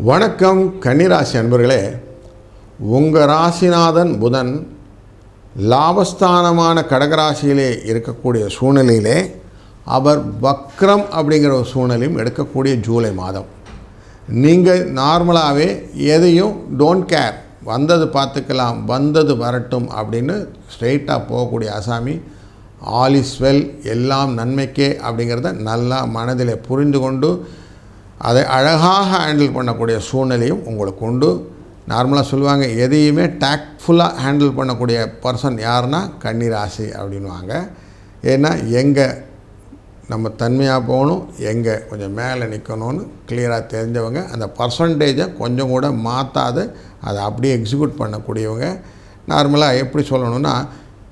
வணக்கம் கன்னிராசி அன்பர்களே, உங்கள் ராசிநாதன் புதன் லாபஸ்தானமான கடகராசியிலே இருக்கக்கூடிய சூழ்நிலையிலே அவர் வக்ரம் அப்படிங்கிற ஒரு சூழ்நிலையும் எடுக்கக்கூடிய ஜூலை மாதம். நீங்கள் நார்மலாகவே எதையும் டோன்ட் கேர், வந்தது பார்த்துக்கலாம், வந்தது வரட்டும் அப்படின்னு ஸ்ட்ரெயிட்டாக போகக்கூடிய ஆசாமி. ஆல் இஸ் வெல், எல்லாம் நன்மைக்கே அப்படிங்கிறத நல்லா மனதில் புரிந்து கொண்டு அதை அழகாக ஹேண்டில் பண்ணக்கூடிய சூழ்நிலையும் உங்களுக்கு உண்டு. நார்மலாக சொல்லுவாங்க, எதையுமே டேக்ட்ஃபுல்லாக ஹேண்டில் பண்ணக்கூடிய பர்சன் யாருன்னா கன்னிராசி அப்படின்வாங்க. ஏன்னா எங்கே நம்ம தன்மையாக போகணும், எங்கே கொஞ்சம் மேலே நிற்கணும்னு கிளியராக தெரிஞ்சவங்க, அந்த பர்சன்டேஜை கொஞ்சம் கூட மாற்றாது அதை அப்படியே எக்ஸிக்யூட் பண்ணக்கூடியவங்க. நார்மலாக எப்படி சொல்லணும்னா,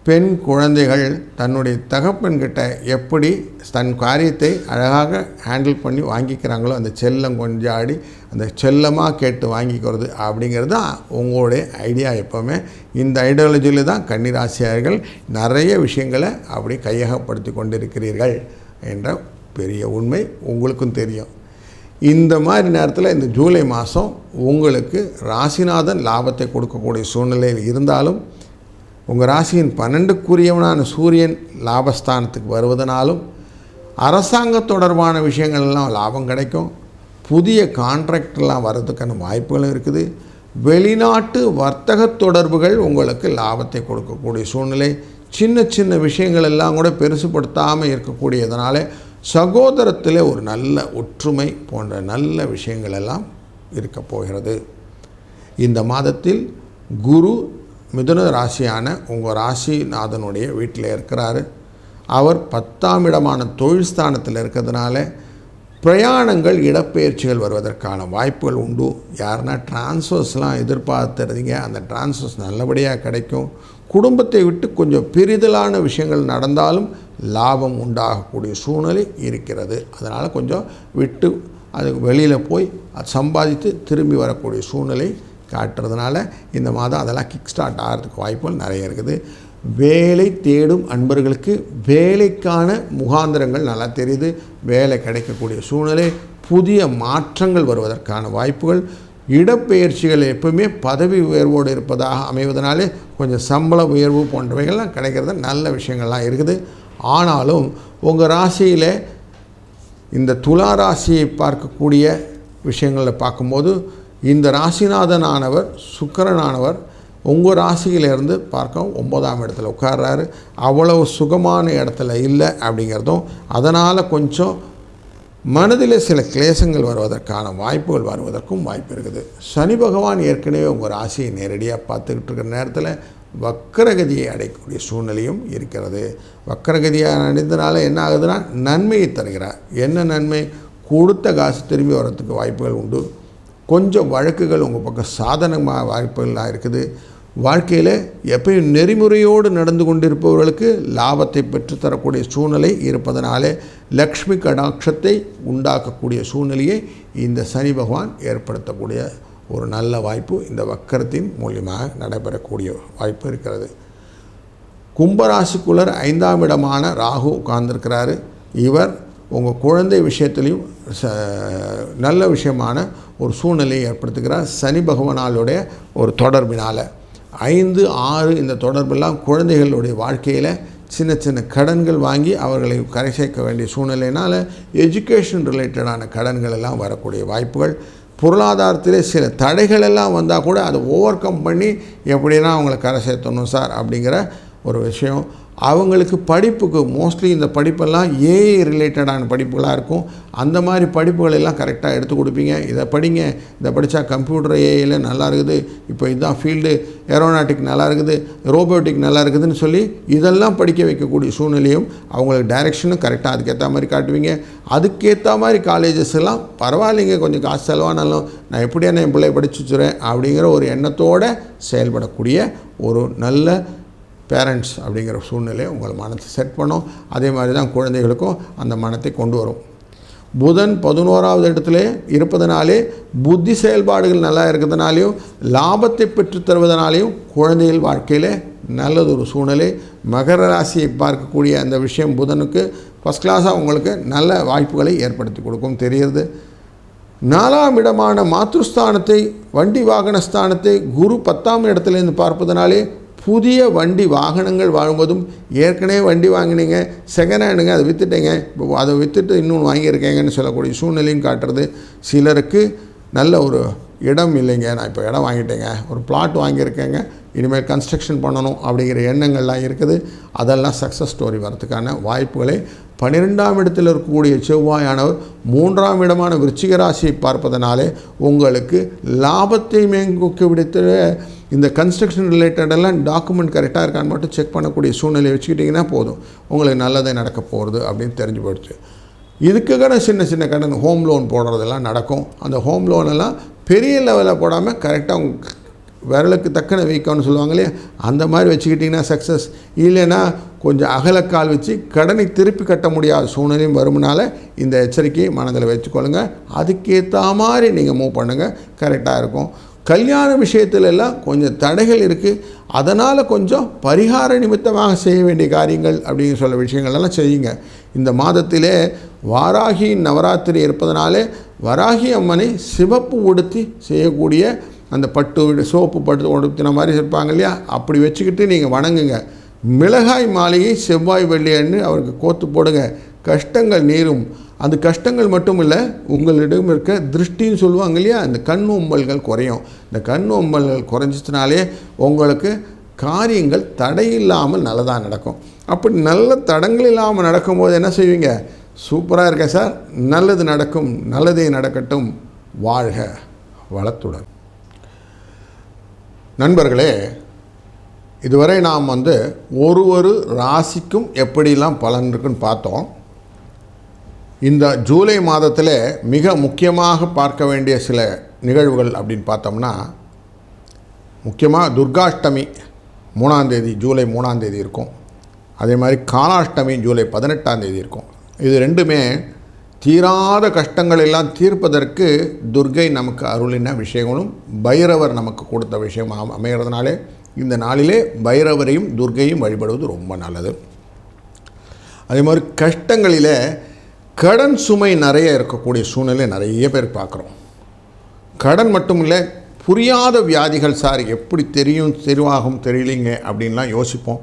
பெண் குழந்தைகள் தன்னுடைய தகப்பன்கிட்ட எப்படி தன் காரியத்தை அழகாக ஹேண்டில் பண்ணி வாங்கிக்கிறாங்களோ, அந்த செல்லம் கொஞ்சாடி அந்த செல்லமாக கேட்டு வாங்கிக்கிறது அப்படிங்கிறது தான் உங்களுடைய ஐடியா. எப்போவுமே இந்த ஐடியாலஜியில் தான் கன்னிராசியார்கள் நிறைய விஷயங்களை அப்படி கையகப்படுத்தி கொண்டிருக்கிறீர்கள் என்ற பெரிய உண்மை உங்களுக்கும் தெரியும். இந்த மாதிரி நேரத்தில் இந்த ஜூலை மாதம் உங்களுக்கு ராசிநாதன் லாபத்தை கொடுக்கக்கூடிய சூழ்நிலையில் இருந்தாலும், உங்கள் ராசியின் 12க்குரியவனான சூரியன் லாபஸ்தானத்துக்கு வருவதனாலும் அரசாங்க தொடர்பான விஷயங்கள்லாம் லாபம் கிடைக்கும். புதிய கான்ட்ராக்டெலாம் வர்றதுக்கான வாய்ப்புகளும் இருக்குது. வெளிநாட்டு வர்த்தக தொடர்புகள் உங்களுக்கு லாபத்தை கொடுக்கக்கூடிய சூழ்நிலை. சின்ன சின்ன விஷயங்கள் எல்லாம் கூட பெருசுப்படுத்தாமல் இருக்கக்கூடியதனால சகோதரத்தில் ஒரு நல்ல ஒற்றுமை போன்ற நல்ல விஷயங்கள் எல்லாம் இருக்க போகிறது. இந்த மாதத்தில் குரு மிதுன ராசியான உங்கள் ராசிநாதனுடைய வீட்டில் இருக்கிறாரு. அவர் 10ஆம் இடமான தொழில் ஸ்தானத்தில் இருக்கிறதுனால பிரயாணங்கள், இடப்பெயர்ச்சிகள் வருவதற்கான வாய்ப்புகள் உண்டு. யாருன்னா டிரான்ஸ்ஃபர்ஸ்லாம் எதிர்பார்த்துறீங்க, அந்த டிரான்ஸ்ஃபர்ஸ் நல்லபடியாக கிடைக்கும். குடும்பத்தை விட்டு கொஞ்சம் பெரிதலான விஷயங்கள் நடந்தாலும் லாபம் உண்டாகக்கூடிய சூழ்நிலை இருக்கிறது. அதனால் கொஞ்சம் விட்டு அதுக்கு வெளியில் போய் சம்பாதித்து திரும்பி வரக்கூடிய சூழ்நிலை காட்டுறதுனால இந்த மாதம் அதெல்லாம் கிக் ஸ்டார்ட் ஆகிறதுக்கு வாய்ப்புகள் நிறைய இருக்குது. வேலை தேடும் அன்பர்களுக்கு வேலைக்கான முகாந்திரங்கள் நல்லா தெரியுது. வேலை கிடைக்கக்கூடிய சூழ்நிலை, புதிய மாற்றங்கள் வருவதற்கான வாய்ப்புகள். இடப்பெயர்ச்சிகள் எப்பவுமே பதவி உயர்வோடு இருப்பதாக அமைவதனாலே கொஞ்சம் சம்பள உயர்வு போன்றவைகள்லாம் கிடைக்கிறது நல்ல விஷயங்கள்லாம் இருக்குது. ஆனாலும் உங்கள் ராசியில் இந்த துலா ராசியை பார்க்கக்கூடிய விஷயங்களில் பார்க்கும்போது, இந்த ராசிநாதனானவர் சுக்கிரனானவர் உங்கள் ராசியிலேருந்து பார்க்க 9ஆம் இடத்துல உட்கார்றாரு. அவ்வளவு சுகமான இடத்துல இல்லை அப்படிங்கிறதும், அதனால் கொஞ்சம் மனதில் சில கிளேசங்கள் வருவதற்கான வாய்ப்புகள் வருவதற்கும் வாய்ப்பு இருக்குது. சனி பகவான் ஏற்கனவே உங்கள் ராசியை நேரடியாக பார்த்துக்கிட்டு இருக்கிற நேரத்தில் வக்கரகதியை அடையக்கூடிய சூழ்நிலையும் இருக்கிறது. வக்கரகதியாக அடைந்தனால என்ன ஆகுதுன்னா, நன்மையை தருகிறார். என்ன நன்மை? கொடுத்த காசு திரும்பி வர்றதுக்கு வாய்ப்புகள் உண்டு. கொஞ்சம் வழக்குகள் உங்கள் பக்கம் சாதனமாக வாய்ப்புகளாக இருக்குது. வாழ்க்கையில் எப்பயும் நெறிமுறையோடு நடந்து கொண்டிருப்பவர்களுக்கு லாபத்தை பெற்றுத்தரக்கூடிய சூழ்நிலை இருப்பதனாலே லக்ஷ்மி கடாட்சத்தை உண்டாக்கக்கூடிய சூழ்நிலையை இந்த சனி பகவான் ஏற்படுத்தக்கூடிய ஒரு நல்ல வாய்ப்பு இந்த வக்கரத்தின் மூலியமாக நடைபெறக்கூடிய வாய்ப்பு இருக்கிறது. கும்பராசிக்குள்ளர் 5ஆம் இடமான ராகு உட்கார்ந்துருக்கிறாரு. இவர் உங்கள் குழந்தை விஷயத்துலேயும் நல்ல விஷயமான ஒரு சூழ்நிலையை ஏற்படுத்துகிறார். சனி பகவானாலுடைய ஒரு தொடர்பினால் 5, 6 இந்த தொடர்பெல்லாம் குழந்தைகளுடைய வாழ்க்கையில் சின்ன சின்ன கடன்கள் வாங்கி அவர்களை கரை சேர்க்க வேண்டிய சூழ்நிலையினால் எஜுகேஷன் ரிலேட்டடான கடன்கள் எல்லாம் வரக்கூடிய வாய்ப்புகள். பொருளாதாரத்திலே சில தடைகள் எல்லாம் வந்தால் கூட அதை ஓவர் கம் பண்ணி எப்படின்னா அவங்கள கரை சேர்த்தணும் சார் அப்படிங்கிற ஒரு விஷயம். அவங்களுக்கு படிப்புக்கு மோஸ்ட்லி இந்த படிப்பெல்லாம் ஏஐ ரிலேட்டடான படிப்புகளாக இருக்கும். அந்த மாதிரி படிப்புகளெல்லாம் கரெக்டாக எடுத்து கொடுப்பீங்க. இதை படிங்க, இதை படித்தா கம்ப்யூட்டர் ஏஐயில் நல்லா இருக்குது, இப்போ இதுதான் ஃபீல்டு, ஏரோநாட்டிக் நல்லா இருக்குது, ரோபோட்டிக் நல்லா இருக்குதுன்னு சொல்லி இதெல்லாம் படிக்க வைக்கக்கூடிய சூழ்நிலையும் அவங்களுக்கு டைரெக்ஷனும் கரெக்டாக அதுக்கேற்ற மாதிரி காட்டுவீங்க. அதுக்கேற்ற மாதிரி காலேஜஸ் எல்லாம் பரவாயில்லைங்க, கொஞ்சம் காசு செலவானாலும் நான் எப்படியான என் பிள்ளையை படிச்சு வச்சுறேன் அப்படிங்கிற ஒரு எண்ணத்தோடு செயல்படக்கூடிய ஒரு நல்ல பேரண்ட்ஸ் அப்படிங்கிற சூழ்நிலையை உங்கள் மனத்தை செட் பண்ணும். அதே மாதிரி தான் குழந்தைகளுக்கும் அந்த மனத்தை கொண்டு வரும். புதன் 11ஆவது இடத்துல இருப்பதனாலே புத்தி செயல்பாடுகள் நல்லா இருக்கிறதுனாலையும் லாபத்தை பெற்றுத்தருவதனாலையும் குழந்தைகள் வாழ்க்கையில் நல்லதொரு சூழ்நிலை. மகர ராசியை பார்க்கக்கூடிய அந்த விஷயம் புதனுக்கு ஃபஸ்ட் கிளாஸாக உங்களுக்கு நல்ல வாய்ப்புகளை ஏற்படுத்தி கொடுக்கும் தெரிகிறது. 4ஆம் இடமான மாத்ருஸ்தானத்தை வண்டி வாகனஸ்தானத்தை குரு 10ஆம் இடத்துலேருந்து பார்ப்பதனாலே புதிய வண்டி வாகனங்கள் வாங்குவதும், ஏற்கனவே வண்டி வாங்கினீங்க செகண்ட் ஹேண்டுங்க அதை விற்றுட்டீங்க, இப்போ அதை விற்றுட்டு இன்னொன்று வாங்கியிருக்கேங்கன்னு சொல்லக்கூடிய சூழ்நிலையும் காட்டுறது. சிலருக்கு நல்ல ஒரு இடம் இல்லைங்க, நான் இப்போ இடம் வாங்கிட்டேங்க, ஒரு பிளாட் வாங்கியிருக்கேங்க, இனிமேல் கன்ஸ்ட்ரக்ஷன் பண்ணணும் அப்படிங்கிற எண்ணங்கள்லாம் இருக்குது. அதெல்லாம் சக்ஸஸ் ஸ்டோரி வரதுக்கான வாய்ப்புகளை 12ஆம் இடத்தில் இருக்கக்கூடிய செவ்வாயானவர் 3ஆம் இடமான விருச்சிக ராசியை பார்ப்பதனாலே உங்களுக்கு லாபத்தை மேங்கூக்க விடுத்து இந்த கன்ஸ்ட்ரக்ஷன் ரிலேட்டடெல்லாம் டாக்குமெண்ட் கரெக்டாக இருக்கான்னு மட்டும் செக் பண்ணக்கூடிய சூழ்நிலையை வச்சுக்கிட்டிங்கன்னா போதும், உங்களுக்கு நல்லதே நடக்க போகிறது அப்படின்னு தெரிஞ்சு போயிடுச்சு. இதுக்கான சின்ன சின்ன கடன் ஹோம் லோன் போடுறதெல்லாம் நடக்கும். அந்த ஹோம் லோனெல்லாம் பெரிய லெவலில் போடாமல் கரெக்டாக விரலுக்கு தக்கன வைக்கணும்னு சொல்லுவாங்க இல்லையா, அந்த மாதிரி வச்சுக்கிட்டிங்கன்னா சக்ஸஸ். இல்லைன்னா கொஞ்சம் அகலக்கால் வச்சு கடனை திருப்பி கட்ட முடியாத சூழ்நிலையும் வரும்னால இந்த எச்சரிக்கையை மனதில் வச்சுக்கொள்ளுங்க. அதுக்கேற்ற மாதிரி நீங்கள் மூவ் பண்ணுங்கள், கரெக்டாக இருக்கும். கல்யாண விஷயத்துல எல்லாம் கொஞ்சம் தடைகள் இருக்குது, அதனால் கொஞ்சம் பரிகார நிமித்தமாக செய்ய வேண்டிய காரியங்கள் அப்படின்னு சொல்ல விஷயங்கள்லாம் செய்யுங்க. இந்த மாதத்திலே வாராகி நவராத்திரி இருப்பதனாலே வராகி அம்மனை சிவப்பு உடுத்தி செய்யக்கூடிய அந்த பட்டு சோப்பு பட்டு உடுத்தின மாதிரி இருப்பாங்க இல்லையா, அப்படி வச்சுக்கிட்டு நீங்கள் வணங்குங்க. மிளகாய் மாலையை செவ்வாய் வெள்ளி அன்று அவருக்கு கோத்து போடுங்க, கஷ்டங்கள் நீரும். அந்த கஷ்டங்கள் மட்டும் இல்லை, உங்களிடம் இருக்க திருஷ்டின்னு சொல்லுவாங்க இல்லையா, அந்த கண் ஒம்பல்கள் குறையும். இந்த கண் ஒம்பல்கள் குறைஞ்சிச்சினாலே உங்களுக்கு காரியங்கள் தடையில்லாமல் நல்லதாக நடக்கும். அப்படி நல்ல தடங்கள் இல்லாமல் நடக்கும்போது என்ன செய்வீங்க, சூப்பராக இருக்கேன் சார், நல்லது நடக்கும், நல்லதே நடக்கட்டும், வாழ்க வளத்துடன். நண்பர்களே, இதுவரை நாம் ஒரு ராசிக்கும் எப்படிலாம் பலன் இருக்குன்னு பார்த்தோம். இந்த ஜூலை மாதத்தில் மிக முக்கியமாக பார்க்க வேண்டிய சில நிகழ்வுகள் அப்படின்னு பார்த்தோம்னா, முக்கியமாக துர்காஷ்டமி 3ஆம் தேதி, ஜூலை 3ஆம் தேதி இருக்கும். அதே மாதிரி காலாஷ்டமி ஜூலை 18ஆம் தேதி இருக்கும். இது ரெண்டுமே தீராத கஷ்டங்கள் எல்லாம் தீர்ப்பதற்கு துர்கை நமக்கு அருளின விஷயங்களும் பைரவர் நமக்கு கொடுத்த விஷயம் அமைகிறதுனாலே இந்த நாளிலே பைரவரையும் துர்கையும் வழிபடுவது ரொம்ப நல்லது. அதே மாதிரி கஷ்டங்களிலே கடன் சுமை நிறைய இருக்கக்கூடிய சூழ்நிலை நிறைய பேர் பார்க்குறோம். கடன் மட்டும் இல்லை, புரியாத வியாதிகள் சார் எப்படி தெரிவாகும் தெரியலிங்க அப்படின்லாம் யோசிப்போம்.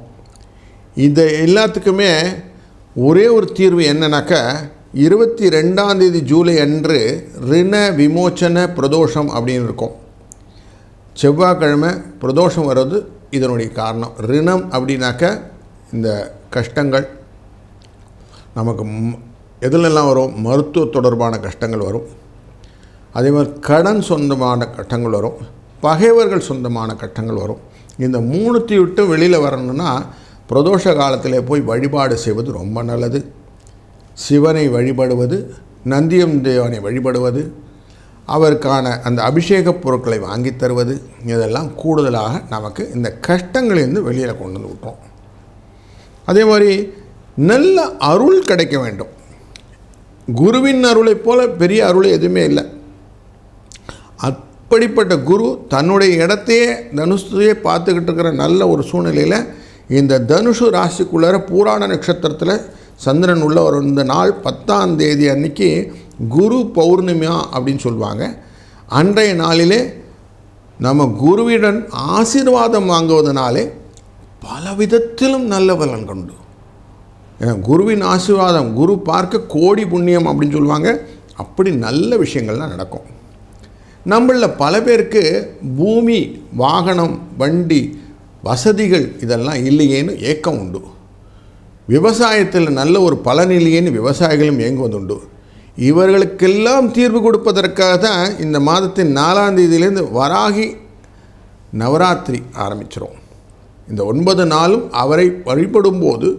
இந்த எல்லாத்துக்குமே ஒரே ஒரு தீர்வு என்னன்னாக்கா, 22ஆம் தேதி ஜூலை அன்று ரிண விமோச்சன பிரதோஷம் அப்படின்னு இருக்கும். செவ்வாய்க்கிழமை பிரதோஷம் வர்றது இதனுடைய காரணம். ரிணம் அப்படின்னாக்க இந்த கஷ்டங்கள் நமக்கு எதுலெல்லாம் வரும், மருத்துவ தொடர்பான கஷ்டங்கள் வரும். அதே மாதிரி கடன் சொந்தமான கஷ்டங்கள் வரும், பகைவர்கள் சொந்தமான கஷ்டங்கள் வரும். இந்த மூணுத்தையும் விட்டு வெளியில் வரணும்னா பிரதோஷ காலத்தில் போய் வழிபாடு செய்வது ரொம்ப நல்லது. சிவனை வழிபடுவது, நந்தியம் தேவனை வழிபடுவது, அவருக்கான அந்த அபிஷேக பொருட்களை வாங்கி தருவது, இதெல்லாம் கூடுதலாக நமக்கு இந்த கஷ்டங்களிலிருந்து வெளியில் கொண்டு வந்து விட்டோம். அதே மாதிரி நல்ல அருள் கிடைக்க வேண்டும். குருவின் அருளை போல பெரிய அருள் எதுவுமே இல்லை. அப்படிப்பட்ட குரு தன்னுடைய இடத்தையே தனுஷையே பார்த்துக்கிட்டு இருக்கிற நல்ல ஒரு சூழ்நிலையில் இந்த தனுஷு ராசிக்குள்ளார பூராண நட்சத்திரத்தில் சந்திரன் உள்ள ஒரு இந்த நாள் 10ஆம் தேதி அன்னைக்கு குரு பௌர்ணமியா அப்படின்னு சொல்லுவாங்க. அன்றைய நாளிலே நம்ம குருவிடன் ஆசீர்வாதம் வாங்குவதனாலே பல விதத்திலும் நல்ல பலன் கொண்டு. ஏன்னா குருவின் ஆசீர்வாதம், குரு பார்க்க கோடி புண்ணியம் அப்படின்னு சொல்லுவாங்க. அப்படி நல்ல விஷயங்கள்லாம் நடக்கும். நம்மளில் பல பேருக்கு பூமி, வாகனம், வண்டி, வசதிகள் இதெல்லாம் இல்லையேன்னு ஏக்கம் உண்டு. விவசாயத்தில் நல்ல ஒரு பலன் இல்லையேன்னு விவசாயிகளும் ஏங்குவதுண்டு. இவர்களுக்கெல்லாம் தீர்வு கொடுப்பதற்காக தான் இந்த மாதத்தின் 4ஆம் தேதியிலேருந்து வராகி நவராத்திரி ஆரம்பிச்சிடும். இந்த 9 நாளும் அவரை வழிபடும்போது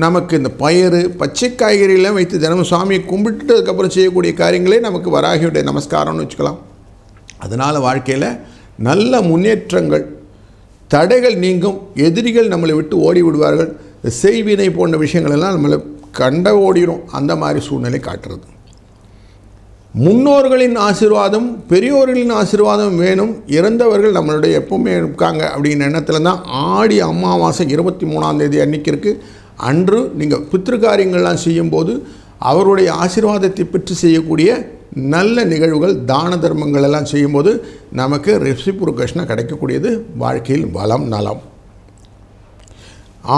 நமக்கு இந்த பயறு, பச்சை காய்கறியெல்லாம் வைத்து தினமும் சாமியை கும்பிட்டுட்டு அதுக்கப்புறம் செய்யக்கூடிய காரியங்களே நமக்கு வராகியுடைய நமஸ்காரம்னு வச்சுக்கலாம். அதனால் வாழ்க்கையில் நல்ல முன்னேற்றங்கள், தடைகள் நீங்கும், எதிரிகள் நம்மளை விட்டு ஓடி விடுவார்கள். செய்வினை போன்ற விஷயங்களெல்லாம் நம்மளை கண்ட ஓடிடும். அந்த மாதிரி சூழ்நிலை காட்டுறது. முன்னோர்களின் ஆசீர்வாதம், பெரியோர்களின் ஆசீர்வாதம் வேணும். இறந்தவர்கள் நம்மளுடைய எப்பவுமே இருக்காங்க அப்படிங்கிற எண்ணத்தில் தான் ஆடி அமாவாசை 23ஆம் தேதி அன்றைக்கி இருக்குது. அன்று நீங்கள் பித்ருக்காரியங்கள்லாம் செய்யும்போது அவருடைய ஆசீர்வாதத்தை பெற்று செய்யக்கூடிய நல்ல நிகழ்வுகள் தான தர்மங்கள் எல்லாம் செய்யும்போது நமக்கு ரெசிப்ரோகேஷனாக கிடைக்கக்கூடியது வாழ்க்கையில் வளம் நலம்.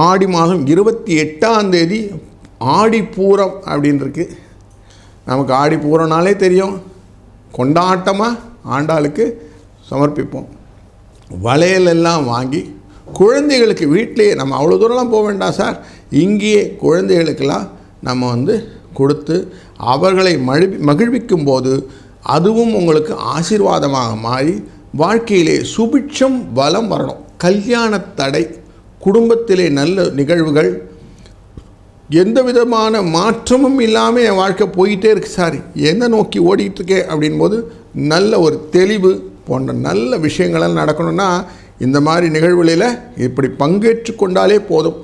ஆடி மாதம் 28ஆம் தேதி ஆடிப்பூரம் அப்படின்னு இருக்குது. நமக்கு ஆடிப்பூரம்னாலே தெரியும், கொண்டாட்டமாக ஆண்டாளுக்கு சமர்ப்பிப்போம். வளையல் எல்லாம் வாங்கி குழந்தைகளுக்கு வீட்டிலேயே, நம்ம அவ்வளோ தூரம்லாம் போக வேண்டாம் சார், இங்கேயே குழந்தைகளுக்கெல்லாம் நம்ம கொடுத்து அவர்களை மகிழ்விக்கும் போது அதுவும் உங்களுக்கு ஆசீர்வாதமாக மாறி வாழ்க்கையிலே சுபிட்சம் வளம் வரணும். கல்யாண தடை, குடும்பத்திலே நல்ல நிகழ்வுகள், எந்த விதமான மாற்றமும் இல்லாமல் என் வாழ்க்கை போயிட்டே இருக்கு சார், எதை நோக்கி ஓடிட்டுருக்கேன் அப்படின்போது நல்ல ஒரு தெளிவு போன்ற நல்ல விஷயங்களெல்லாம் நடக்கணும்னா இந்த மாதிரி நிகழ்வுகளில் இப்படி பங்கேற்று கொண்டாலே போதும்.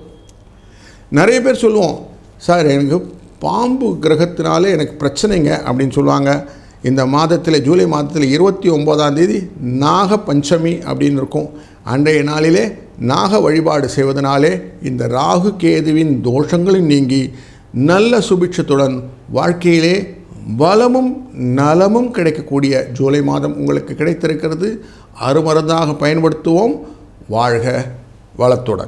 நிறைய பேர் சொல்லுவோம், சார் எனக்கு பாம்பு கிரகத்தினாலே எனக்கு பிரச்சனைங்க அப்படின்னு சொல்லுவாங்க. இந்த மாதத்தில் ஜூலை மாதத்தில் 29ஆம் தேதி நாக பஞ்சமி அப்படின்னு இருக்கும். அன்றைய நாளிலே நாக வழிபாடு செய்வதனாலே இந்த ராகு கேதுவின் தோஷங்களும் நீங்கி நல்ல சுபிட்சத்துடன் வாழ்க்கையிலே வளமும் நலமும் கிடைக்கக்கூடிய ஜூலை மாதம் உங்களுக்கு கிடைத்திருக்கிறது. அருமருந்தாக பயன்படுத்துவோம். வாழ்க வளத்துடன்.